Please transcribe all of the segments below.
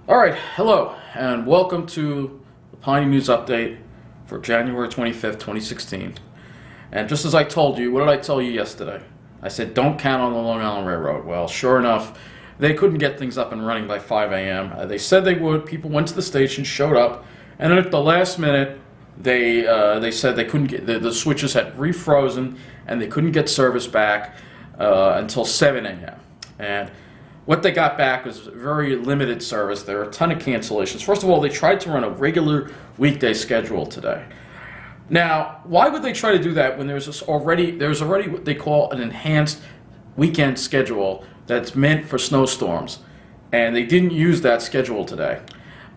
All right, hello, and welcome to the Piney News Update for January 25th, 2016. And just as I told you, what did I tell you yesterday? I said, don't count on the Long Island Railroad. Well, sure enough, they couldn't get things up and running by 5 a.m. They said they would. People went to the station, showed up, and then at the last minute, they said they couldn't get, the switches had refrozen, and they couldn't get service back until 7 a.m. And what they got back was very limited service. There were a ton of cancellations. First of all, they tried to run a regular weekday schedule today. Now, why would they try to do that when there's already what they call an enhanced weekend schedule that's meant for snowstorms, and they didn't use that schedule today?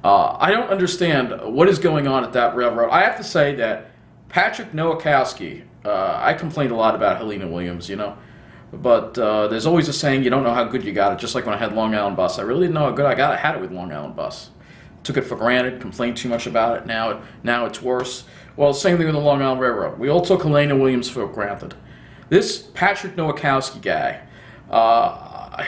I don't understand what is going on at that railroad. I have to say that Patrick Nowakowski, I complained a lot about Helena Williams, but there's always a saying, you don't know how good you got it, just like when I had Long Island Bus. I really didn't know how good I got it. I had it with Long Island Bus. Took it for granted, complained too much about it. Now it's worse. Well, same thing with the Long Island Railroad. We all took Helena Williams for granted. This Patrick Nowakowski guy,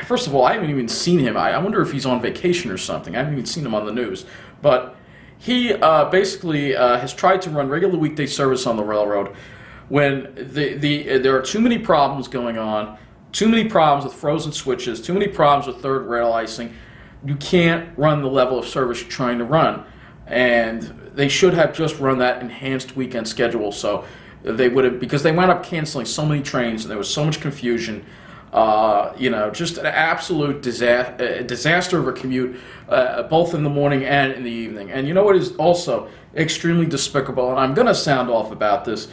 first of all, I haven't even seen him. I wonder if he's on vacation or something. I haven't even seen him on the news. But he basically has tried to run regular weekday service on the railroad when there are too many problems going on, too many problems with frozen switches, too many problems with third rail icing. You can't run the level of service you're trying to run. And they should have just run that enhanced weekend schedule. So they would have, because they wound up canceling so many trains and there was so much confusion. Just an absolute disaster of a commute, both in the morning and in the evening. And you know what is also extremely despicable, and I'm going to sound off about this,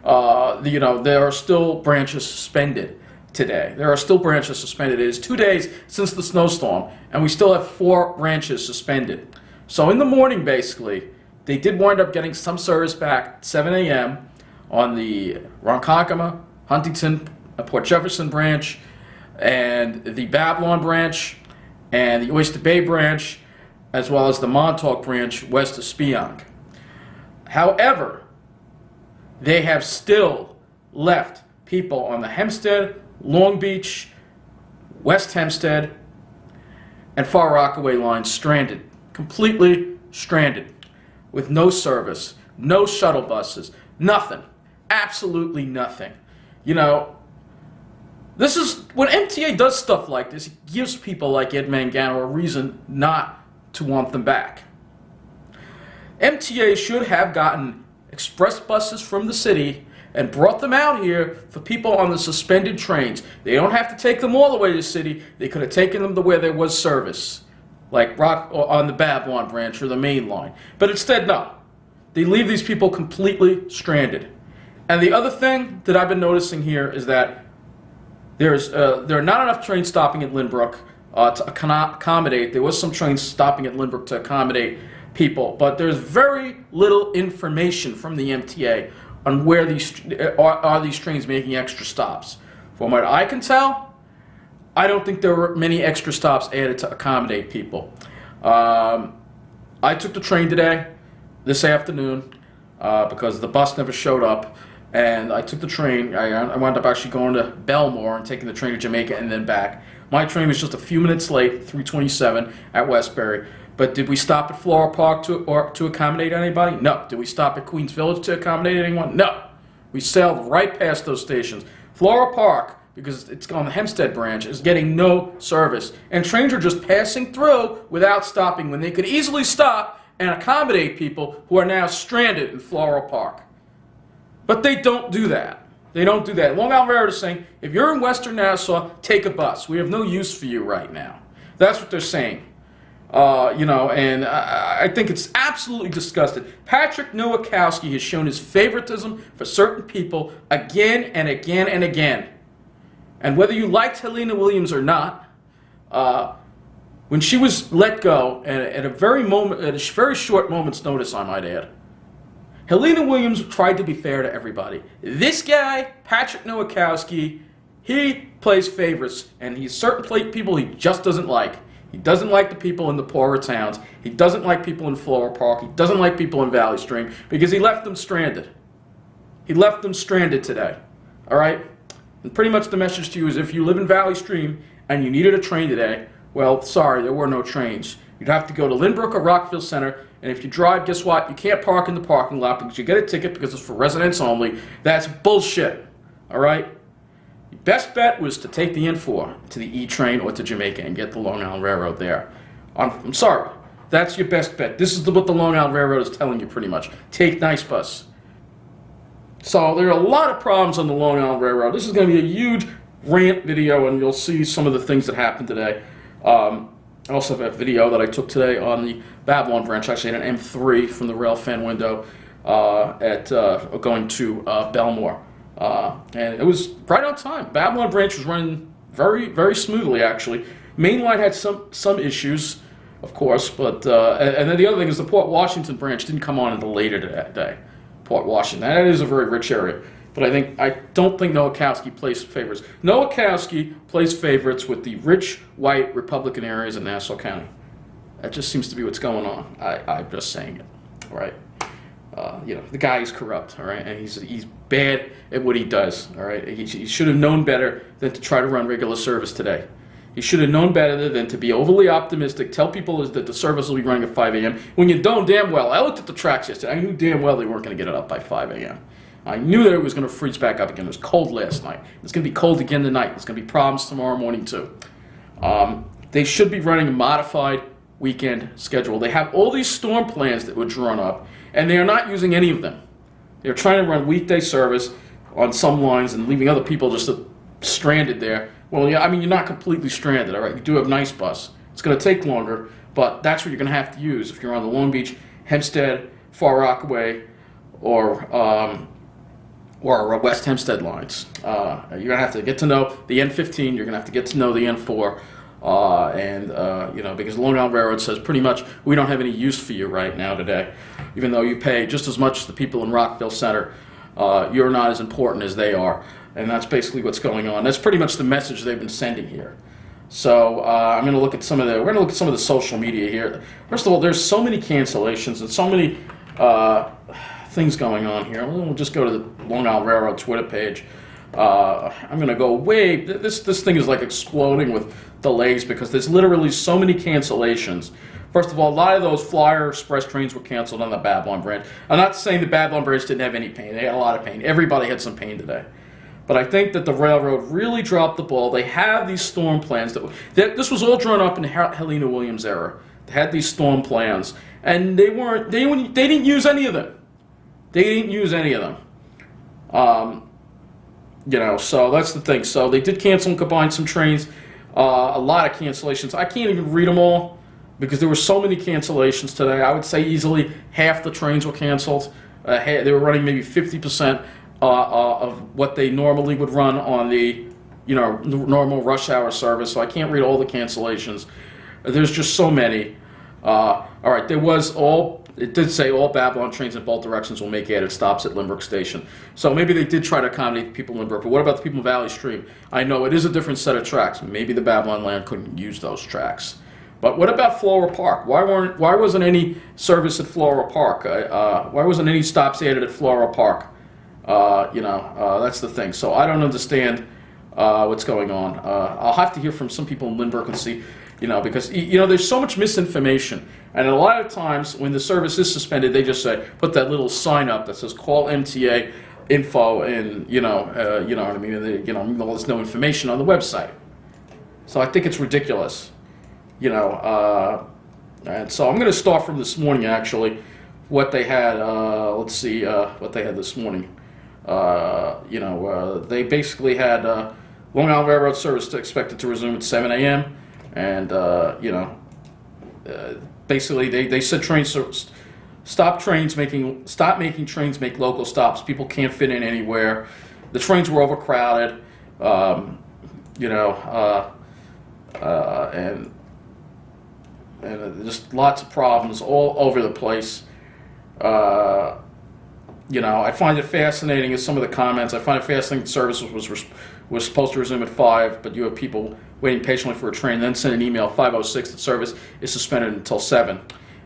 there are still branches suspended today. There are still branches suspended. It is 2 days since the snowstorm, and we still have 4 branches suspended. So in the morning, basically, they did wind up getting some service back at 7 a.m. on the Ronkonkoma, Huntington, Port Jefferson branch, and the Babylon branch, and the Oyster Bay branch, as well as the Montauk branch west of Speonk. However, they have still left people on the Hempstead, Long Beach, West Hempstead, and Far Rockaway lines stranded, completely stranded, with no service, no shuttle buses, nothing, absolutely nothing. This is, when MTA does stuff like this, it gives people like Ed Mangano a reason not to want them back. MTA should have gotten express buses from the city and brought them out here for people on the suspended trains. They don't have to take them all the way to the city. They could have taken them to where there was service, like on the Babylon branch or the main line. But instead, no. They leave these people completely stranded. And the other thing that I've been noticing here is that there are not enough trains stopping at Lynbrook to accommodate. There was some trains stopping at Lynbrook to accommodate people, but there's very little information from the MTA on where these are these trains making extra stops. From what I can tell, I don't think there were many extra stops added to accommodate people. I took the train today, this afternoon, because the bus never showed up. And I took the train. I wound up actually going to Belmore and taking the train to Jamaica and then back. My train was just a few minutes late, 3:27 at Westbury. But did we stop at Floral Park to accommodate anybody? No. Did we stop at Queens Village to accommodate anyone? No. We sailed right past those stations. Floral Park, because it's on the Hempstead Branch, is getting no service. And trains are just passing through without stopping when they could easily stop and accommodate people who are now stranded in Floral Park. But they don't do that. They don't do that. Long Island Railroad is saying, if you're in Western Nassau, take a bus. We have no use for you right now. That's what they're saying. And I think it's absolutely disgusting. Patrick Nowakowski has shown his favoritism for certain people again and again and again. And whether you liked Helena Williams or not, when she was let go, at a very short moment's notice, I might add, Helena Williams tried to be fair to everybody. This guy, Patrick Nowakowski, he plays favorites, and he's certain people he just doesn't like. He doesn't like the people in the poorer towns. He doesn't like people in Floral Park. He doesn't like people in Valley Stream because he left them stranded. He left them stranded today. All right? And pretty much the message to you is if you live in Valley Stream and you needed a train today, well, sorry, there were no trains. you'd have to go to Lynbrook or Rockville Center, and if you drive, guess what? You can't park in the parking lot because you get a ticket because it's for residents only. That's bullshit, all right? Your best bet was to take the N4 to the E train or to Jamaica and get the Long Island Railroad there. I'm sorry. That's your best bet. This is what the Long Island Railroad is telling you pretty much. Take Nice Bus. So there are a lot of problems on the Long Island Railroad. This is going to be a huge rant video, and you'll see some of the things that happened today. I also have a video that I took today on the Babylon branch, actually at an M3 from the rail fan window going to Belmore. And it was right on time. Babylon branch was running very, very smoothly, actually. Main line had some issues, of course, but and then the other thing is the Port Washington branch didn't come on until later that day. Port Washington. That is a very rich area. But I don't think Nowakowski plays favorites. Nowakowski plays favorites with the rich, white, Republican areas in Nassau County. That just seems to be what's going on. I'm just saying it, all right? The guy is corrupt, all right? And he's bad at what he does, all right? He should have known better than to try to run regular service today. He should have known better than to be overly optimistic, tell people that the service will be running at 5 a.m. when you don't damn well. I looked at the tracks yesterday. I knew damn well they weren't going to get it up by 5 a.m. I knew that it was going to freeze back up again. It was cold last night. It's going to be cold again tonight. There's going to be problems tomorrow morning too. They should be running a modified weekend schedule. They have all these storm plans that were drawn up, and they are not using any of them. They're trying to run weekday service on some lines and leaving other people just stranded there. Well, yeah, I mean, you're not completely stranded, all right? You do have Nice Bus. It's going to take longer, but that's what you're going to have to use if you're on the Long Beach, Hempstead, Far Rockaway, or West Hempstead lines. You're going to have to get to know the N15. You're going to have to get to know the N4. Because the Long Island Railroad says pretty much we don't have any use for you right now today. Even though you pay just as much as the people in Rockville Center, you're not as important as they are. And that's basically what's going on. That's pretty much the message they've been sending here. So we're going to look at some of the social media here. First of all, there's so many cancellations and so many things going on here. We'll just go to the Long Island Railroad Twitter page. I'm going to go way. This thing is like exploding with delays because there's literally so many cancellations. First of all, a lot of those Flyer Express trains were canceled on the Babylon branch. I'm not saying the Babylon branch didn't have any pain. They had a lot of pain. Everybody had some pain today. But I think that the railroad really dropped the ball. They have these storm plans. This was all drawn up in Helena Williams' era. They had these storm plans, and they didn't use any of them. They didn't use any of them. So that's the thing. So they did cancel and combine some trains. A lot of cancellations. I can't even read them all because there were so many cancellations today. I would say easily half the trains were canceled. They were running maybe 50% of what they normally would run on the normal rush hour service. So I can't read all the cancellations. There's just so many. All right, it did say all Babylon trains in both directions will make added stops at Lynbrook Station. So maybe they did try to accommodate the people in Lynbrook. But what about the people in Valley Stream? I know it is a different set of tracks. Maybe the Babylon land couldn't use those tracks. But what about Floral Park? Why wasn't any service at Floral Park? Why wasn't any stops added at Floral Park? That's the thing. So I don't understand what's going on. I'll have to hear from some people in Lynbrook and see, because there's so much misinformation. And a lot of times when the service is suspended, they just say, put that little sign up that says call MTA info and, what I mean? There's no information on the website. So I think it's ridiculous, and so I'm going to start from this morning, actually, what they had, let's see what they had this morning. They basically had Long Island Railroad service expected to resume at 7 a.m. And, basically they said stop making trains make local stops. People can't fit in anywhere. The trains were overcrowded, and just lots of problems all over the place. I find it fascinating as some of the comments. I find it fascinating that service was supposed to resume at 5, but you have people waiting patiently for a train, then send an email 5:06 that service is suspended until 7.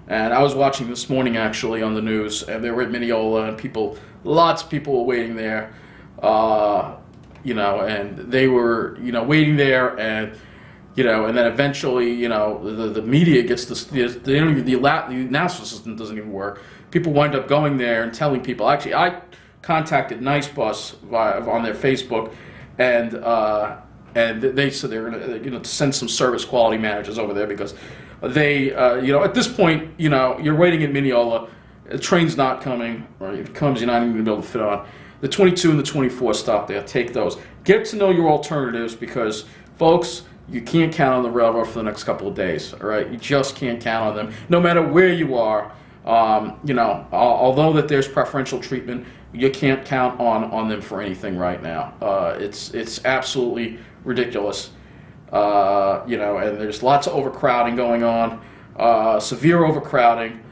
And I was watching this morning actually on the news, and they were at Mineola, and lots of people were waiting there, and they were, waiting there, and and then eventually, the media gets this. The announcement system doesn't even work. People wind up going there and telling people. Actually, I contacted Nice Bus on their Facebook, and they said they're going to send some service quality managers over there because they, at this point, you're waiting in Mineola. The train's not coming, or if it comes, you're not even going to be able to fit on. The 22 and the 24 stop there. Take those. Get to know your alternatives because, folks, you can't count on the railroad for the next couple of days. All right, you just can't count on them, no matter where you are. Although that there's preferential treatment, you can't count on them for anything right now. It's absolutely ridiculous. And there's lots of overcrowding going on, severe overcrowding.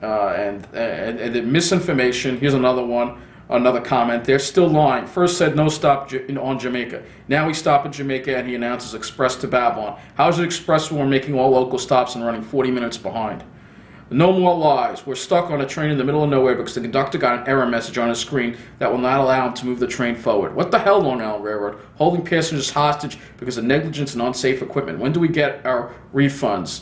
And the misinformation. Here's another comment. They're still lying. First said no stop on Jamaica. Now we stop at Jamaica and he announces express to Babylon. How is it express when we're making all local stops and running 40 minutes behind? No more lies. We're stuck on a train in the middle of nowhere because the conductor got an error message on his screen that will not allow him to move the train forward. What the hell, Long Island Railroad? Holding passengers hostage because of negligence and unsafe equipment. When do we get our refunds?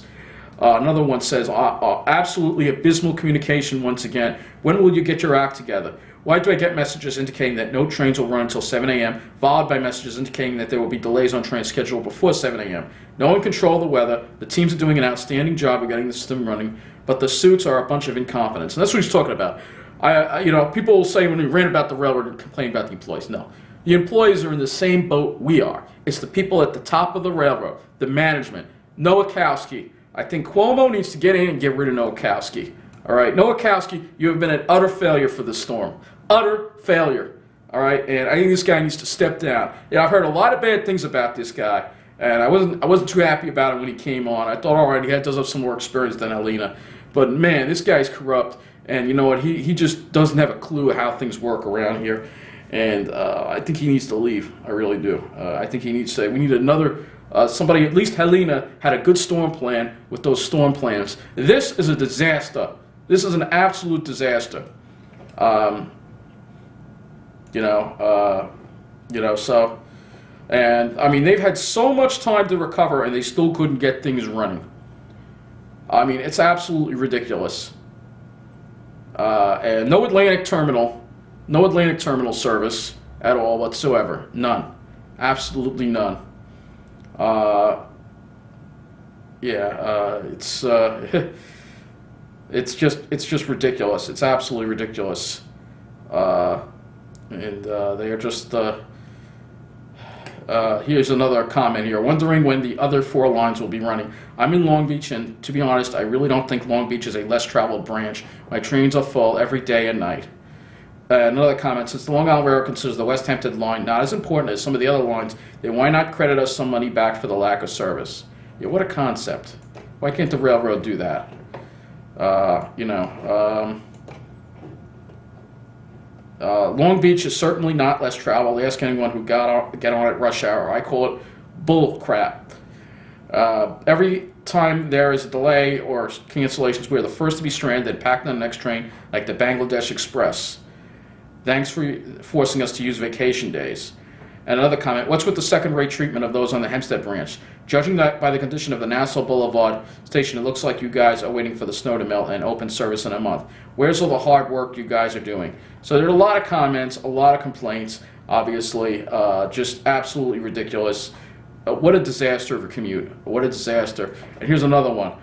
Another one says, absolutely abysmal communication once again. When will you get your act together? Why do I get messages indicating that no trains will run until 7 a.m., followed by messages indicating that there will be delays on trains scheduled before 7 a.m.? No one can control the weather. The teams are doing an outstanding job of getting the system running, but the suits are a bunch of incompetence. And that's what he's talking about. People will say when we rant about the railroad and complain about the employees. No. The employees are in the same boat we are. It's the people at the top of the railroad, the management. Nowakowski. I think Cuomo needs to get in and get rid of Nowakowski. All right, Nowakowski, you have been an utter failure for the storm. Utter failure. All right, and I think this guy needs to step down. I've heard a lot of bad things about this guy, and I wasn't too happy about him when he came on. I thought, all right, he does have some more experience than Helena, but man, this guy's corrupt, and you know what? He just doesn't have a clue how things work around here, and I think he needs to leave. I really do. I think he needs to. We need another. Somebody, at least Helena, had a good storm plan with those storm plans. This is a disaster. This is an absolute disaster. So, and I mean, they've had so much time to recover and they still couldn't get things running. I mean, it's absolutely ridiculous. And no Atlantic terminal service at all whatsoever. None. Absolutely none. It's just ridiculous. It's absolutely ridiculous. They are just. Here's another comment here. Wondering when the other 4 lines will be running. I'm in Long Beach, and to be honest, I really don't think Long Beach is a less traveled branch. My trains are full every day and night. Another comment, since the Long Island Railroad considers the West Hempstead line not as important as some of the other lines, then why not credit us some money back for the lack of service? Yeah, what a concept. Why can't the railroad do that? Long Beach is certainly not less traveled. Ask anyone who get on at rush hour. I call it bull crap. Every time there is a delay or cancellations, we're the first to be stranded and packed on the next train, like the Bangladesh Express. Thanks for forcing us to use vacation days. And another comment, what's with the second-rate treatment of those on the Hempstead Branch? Judging that by the condition of the Nassau Boulevard station, it looks like you guys are waiting for the snow to melt and open service in a month. Where's all the hard work you guys are doing? So there are a lot of comments, a lot of complaints, obviously, just absolutely ridiculous. What a disaster of a commute. What a disaster. And here's another one.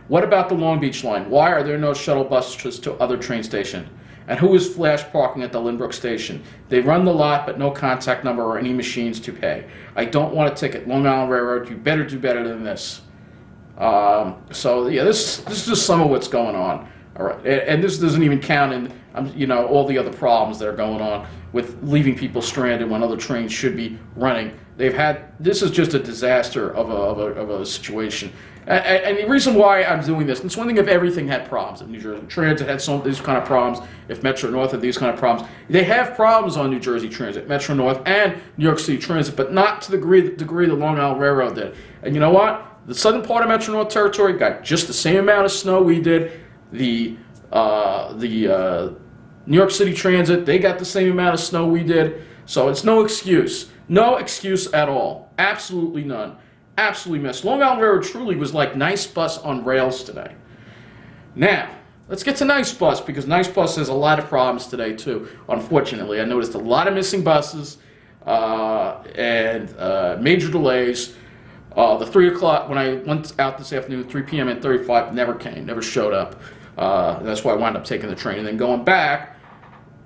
What about the Long Beach line? Why are there no shuttle buses to other train stations? And who is flash parking at the Lynbrook station? They run the lot, but no contact number or any machines to pay. I don't want a ticket. Long Island Railroad, you better do better than this. This is just some of what's going on. All right, and this doesn't even count in, all the other problems that are going on with leaving people stranded when other trains should be running. This is just a disaster of a situation. And the reason why I'm doing this, it's one thing if everything had problems. If New Jersey Transit had some of these kind of problems, if Metro North had these kind of problems. They have problems on New Jersey Transit, Metro North, and New York City Transit, but not to the degree the Long Island Railroad did. And you know what? The southern part of Metro North territory got just the same amount of snow we did. The New York City Transit, they got the same amount of snow we did. So it's no excuse. No excuse at all. Absolutely none. Absolutely missed. Long Island Railroad truly was like Nice Bus on rails today. Now, let's get to Nice Bus, because Nice Bus has a lot of problems today too. Unfortunately, I noticed a lot of missing buses and major delays. The 3 o'clock, when I went out this afternoon, 3 p.m. and 35 never came, never showed up. That's why I wound up taking the train. And then going back,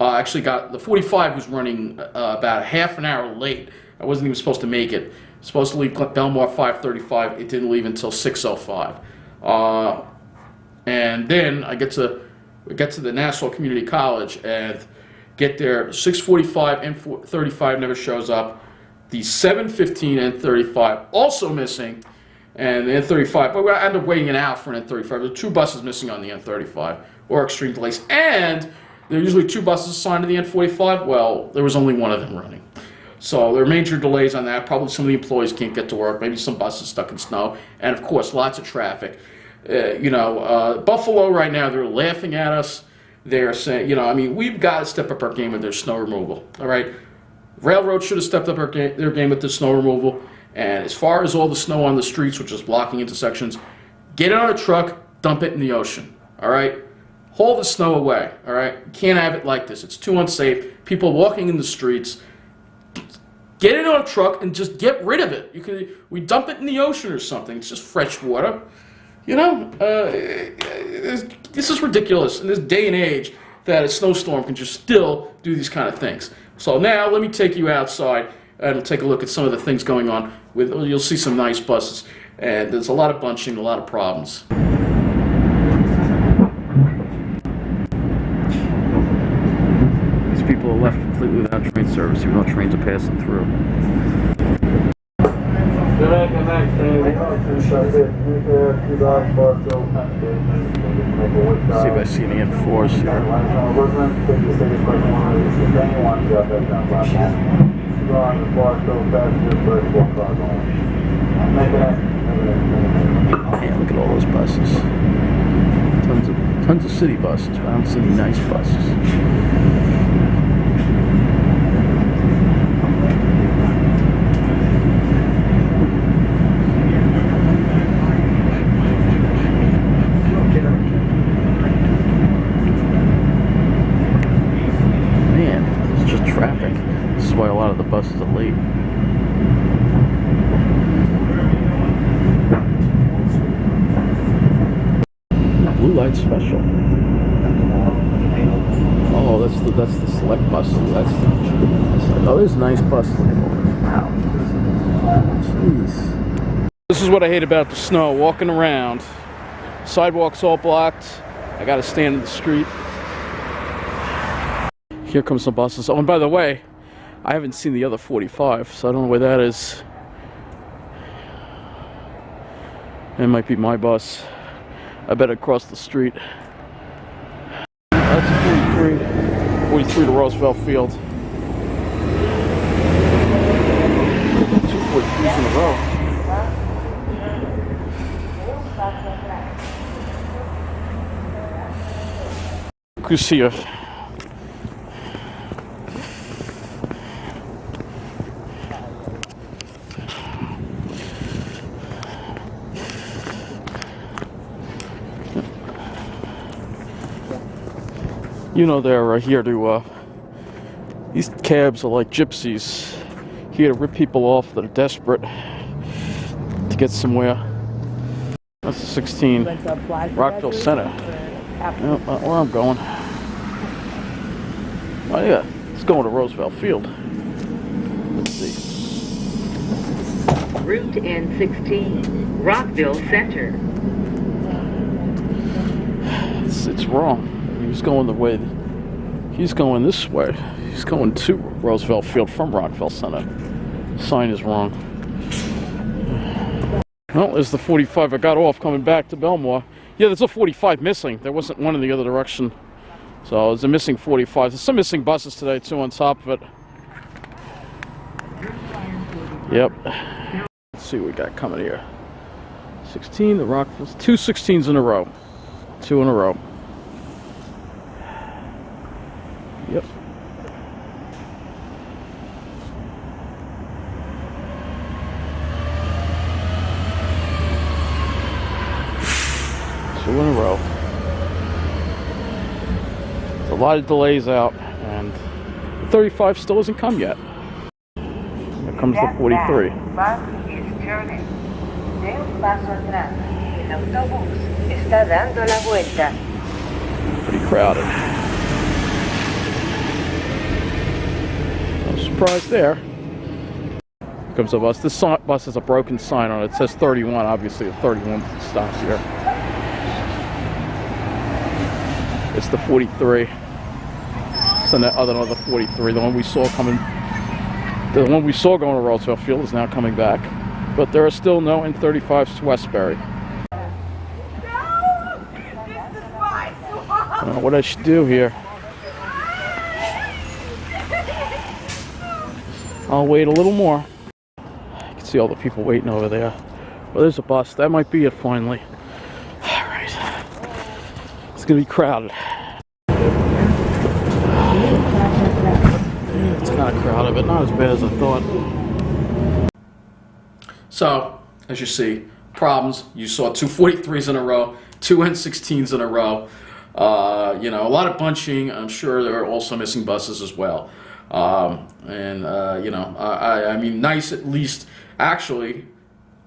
actually got, the 45 was running about half an hour late. I wasn't even supposed to make it. Supposed to leave Belmore at 5:35. It didn't leave until 6:05. And then I get to the Nassau Community College and get there 6:45 and 35 never shows up. The 7:15 and 35 also missing, and the N35. But I ended up waiting an hour for an N35. There were 2 buses missing on the N35, or extreme delays. And there are usually 2 buses assigned to the N45. Well, there was only one of them running. So there are major delays on that. Probably some of the employees can't get to work. Maybe some buses stuck in snow, and of course, lots of traffic. Buffalo right now, they're laughing at us. They're saying, I mean, we've got to step up our game with their snow removal. All right, railroad should have stepped up their game with the snow removal. And as far as all the snow on the streets, which is blocking intersections, get it on a truck, dump it in the ocean. All right, haul the snow away. All right, you can't have it like this. It's too unsafe. People walking in the streets. Get it on a truck and just get rid of it. We dump it in the ocean or something. It's just fresh water. This is ridiculous in this day and age that a snowstorm can just still do these kind of things. So now let me take you outside and take a look at some of the things going on. You'll see some nice buses, and there's a lot of bunching, a lot of problems. These people are left completely without train service, even though trains are passing through. See if I see any N4s here. Man, look at all those buses. Tons of city buses, but I don't see any nice buses. Why a lot of the buses are late. Blue light special. Oh, that's the select buses. Oh, there's a nice bus. Wow. Jeez. This is what I hate about the snow. Walking around, sidewalks all blocked. I got to stand in the street. Here comes some buses. Oh, and by the way, I haven't seen the other 45, so I don't know where that is. It might be my bus. I better cross the street. That's 43 to Roosevelt Field. 2 43s in a row. Good to see you. They're here to, these cabs are like gypsies, here to rip people off that are desperate to get somewhere. That's the 16, Rockville Center. Where I'm going. Oh yeah, it's going to Roosevelt Field. Let's see. Route N16, Rockville Center. It's wrong. He's going the way. He's going this way. He's going to Roosevelt Field from Rockville Center. The sign is wrong. Well, there's the 45 I got off coming back to Belmore. Yeah, there's a 45 missing. There wasn't one in the other direction. So there's a missing 45. There's some missing buses today too on top of it. Yep. Let's see what we got coming here. 16, the Rockville. 2 16s in a row. 2 in a row. Yep. 2 in a row. There's a lot of delays out, and 35 still hasn't come yet. Here comes the 43. Bus is turning. De un paso atrás. El autobús está dando la vuelta. Pretty crowded. No surprise there. Here comes the bus. This bus has a broken sign on it. It says 31. Obviously, the 31 stops here. It's the 43. It's another 43. The one we saw coming. The one we saw going to Rosedale Field is now coming back. But there are still no N35s to Westbury. What I should do here, I'll wait a little more. I can see all the people waiting over there. Well, there's a bus. That might be it finally. Alright. It's going to be crowded. Yeah, it's kind of crowded, but not as bad as I thought. So, as you see, problems. You saw 2 43s in a row, 2 N16s in a row. You know, a lot of bunching. I'm sure there are also missing buses as well. You know, I mean, NICE at least, actually,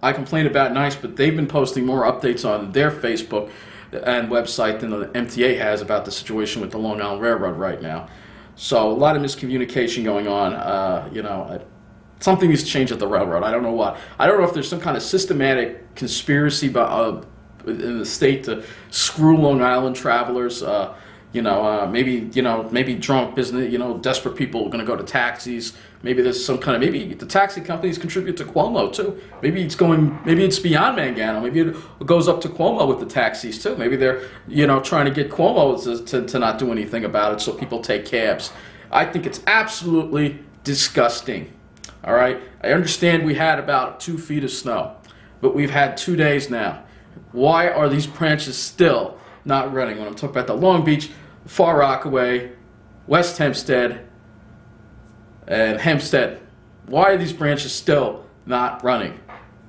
I complained about NICE, but they've been posting more updates on their Facebook and website than the MTA has about the situation with the Long Island Railroad right now. So a lot of miscommunication going on. You know, something needs to change at the railroad. I don't know what. I don't know if there's some kind of systematic conspiracy in the state to screw Long Island travelers. You know, maybe drunk business, you know, desperate people are going to go to taxis. Maybe there's some kind of, maybe the taxi companies contribute to Cuomo too. Maybe it's beyond Mangano. Maybe it goes up to Cuomo with the taxis too. Maybe they're, you know, trying to get Cuomo to not do anything about it so people take cabs. I think it's absolutely disgusting. All right. I understand we had about 2 feet of snow, but we've had 2 days now. Why are these branches still not running? When I'm talking about the Long Beach, Far Rockaway, West Hempstead, and Hempstead, why are these branches still not running?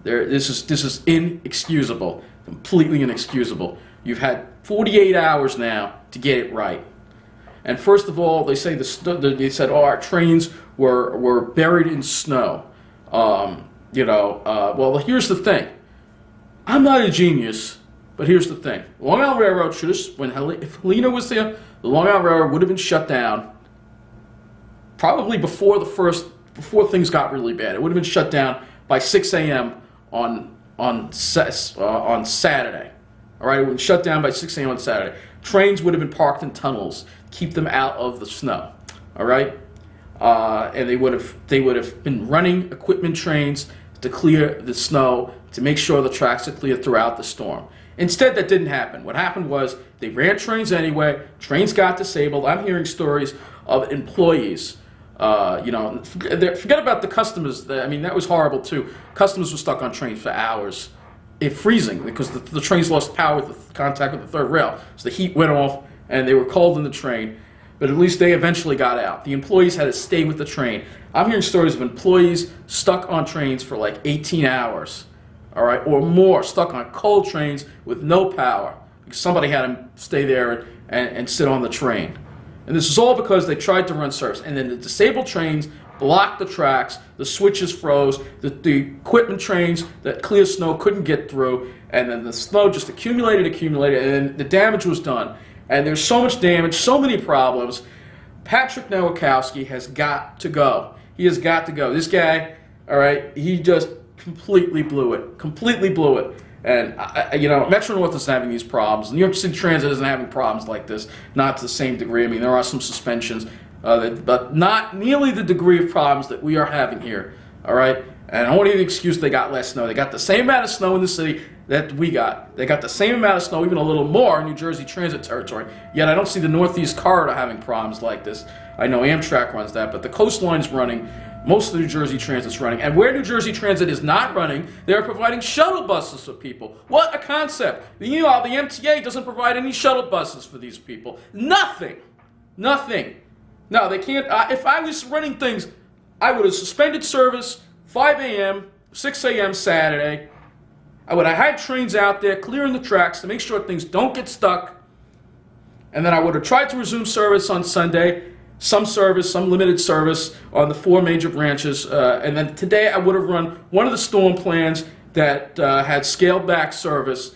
This is inexcusable, completely inexcusable. You've had 48 hours now to get it right. And first of all, they said, oh, our trains were buried in snow. You know, well, here's the thing. I'm not a genius, but here's the thing. The Long Island Railroad should have, if Helena was there, the Long Island Railroad would have been shut down probably before things got really bad. It would have been shut down by 6 a.m. on Saturday. All right, it would have been shut down by 6 a.m. on Saturday. Trains would have been parked in tunnels, keep them out of the snow. All right, and they would have been running equipment trains to clear the snow, to make sure the tracks are clear throughout the storm. Instead, that didn't happen. What happened was they ran trains anyway. Trains got disabled. I'm hearing stories of employees. You know, forget about the customers. I mean, that was horrible too. Customers were stuck on trains for hours, freezing because the trains lost power with the contact with the third rail. So the heat went off, and they were cold in the train. But at least they eventually got out. The employees had to stay with the train. I'm hearing stories of employees stuck on trains for like 18 hours. All right, or more, stuck on cold trains with no power because somebody had them stay there and sit on the train. And this is all because they tried to run service. And then the disabled trains blocked the tracks, the switches froze, the equipment trains that clear snow couldn't get through, and then the snow just accumulated, and the damage was done. And there's so much damage, so many problems. Patrick Nowakowski has got to go. He has got to go. This guy, all right, he just completely blew it. And, you know, Metro-North is having these problems. New York City Transit isn't having problems like this, not to the same degree. I mean, there are some suspensions, but not nearly the degree of problems that we are having here, all right? And I won't even excuse they got less snow. They got the same amount of snow in the city that we got. They got the same amount of snow, even a little more, in New Jersey Transit territory. Yet I don't see the Northeast Corridor having problems like this. I know Amtrak runs that, but the coastline's running. Most of the New Jersey Transit's running. And where New Jersey Transit is not running, they're providing shuttle buses for people. What a concept. You know, the MTA doesn't provide any shuttle buses for these people. Nothing. No, they can't. If I was running things, I would have suspended service 5 a.m., 6 a.m. Saturday, I would have had trains out there clearing the tracks to make sure things don't get stuck. And then I would have tried to resume service on Sunday, some limited service on the 4 major branches. And then today I would have run one of the storm plans that had scaled back service.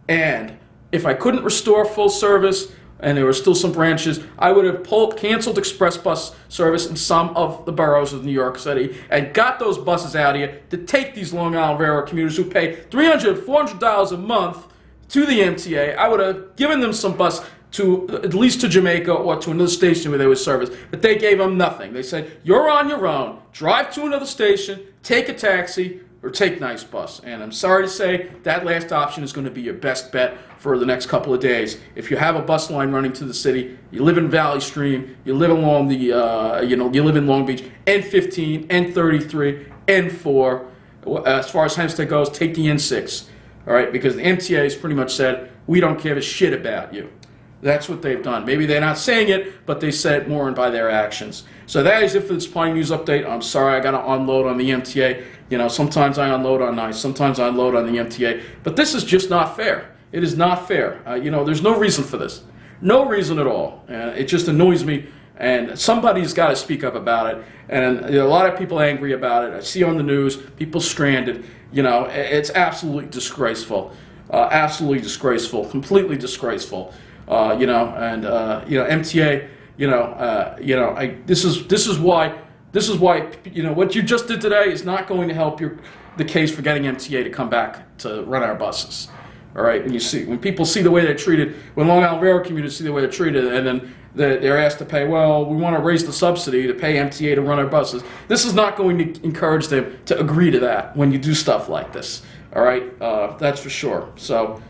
And if I couldn't restore full service and there were still some branches, I would have canceled express bus service in some of the boroughs of New York City and got those buses out here to take these Long Island Railroad commuters who pay $300, $400 a month to the MTA. I would have given them some bus to at least to Jamaica or to another station where they would service, but they gave them nothing. They said, you're on your own, drive to another station, take a taxi, or take nice bus. And I'm sorry to say that last option is going to be your best bet for the next couple of days. If you have a bus line running to the city, you live in Valley Stream, you live along the, you live in Long Beach, N15, N33, N4. As far as Hempstead goes, take the N6. All right, because the MTA has pretty much said, we don't give a shit about you. That's what they've done. Maybe they're not saying it, but they said it more by their actions. So that is it for this Piney News Update. I'm sorry I got to unload on the MTA. Sometimes I unload on NICE, sometimes I unload on the MTA. But this is just not fair. It is not fair. There's no reason for this. No reason at all. It just annoys me. And somebody's got to speak up about it. And a lot of people angry about it. I see on the news, people stranded. It's absolutely disgraceful. Absolutely disgraceful. Completely disgraceful. MTA, this is why what you just did today is not going to help the case for getting MTA to come back to run our buses. All right, when people see the way they're treated, when Long Island Railroad commuters see the way they're treated, and then they're asked to pay, well, we want to raise the subsidy to pay MTA to run our buses. This is not going to encourage them to agree to that when you do stuff like this. All right, that's for sure. So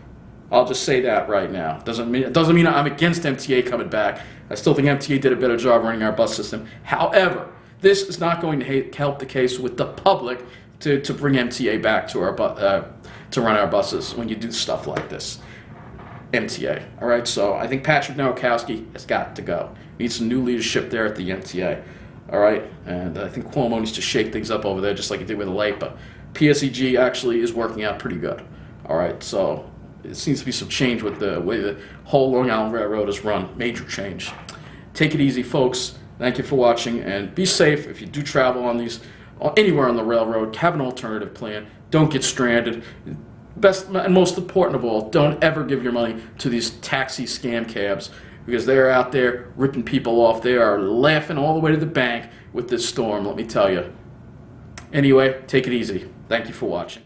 I'll just say that right now. It doesn't mean I'm against MTA coming back. I still think MTA did a better job running our bus system. However, this is not going to help the case with the public to bring MTA back to to run our buses when you do stuff like this. MTA. All right. So I think Patrick Nowakowski has got to go. Needs some new leadership there at the MTA. All right. And I think Cuomo needs to shake things up over there, just like he did with the lake. But PSEG actually is working out pretty good. All right. So it seems to be some change with the way the whole Long Island Railroad is run. Major change. Take it easy, folks. Thank you for watching, and be safe if you do travel on anywhere on the railroad. Have an alternative plan. Don't get stranded. Best and most important of all, don't ever give your money to these taxi scam cabs, because they're out there ripping people off. They are laughing all the way to the bank with this storm, let me tell you. Anyway, take it easy. Thank you for watching.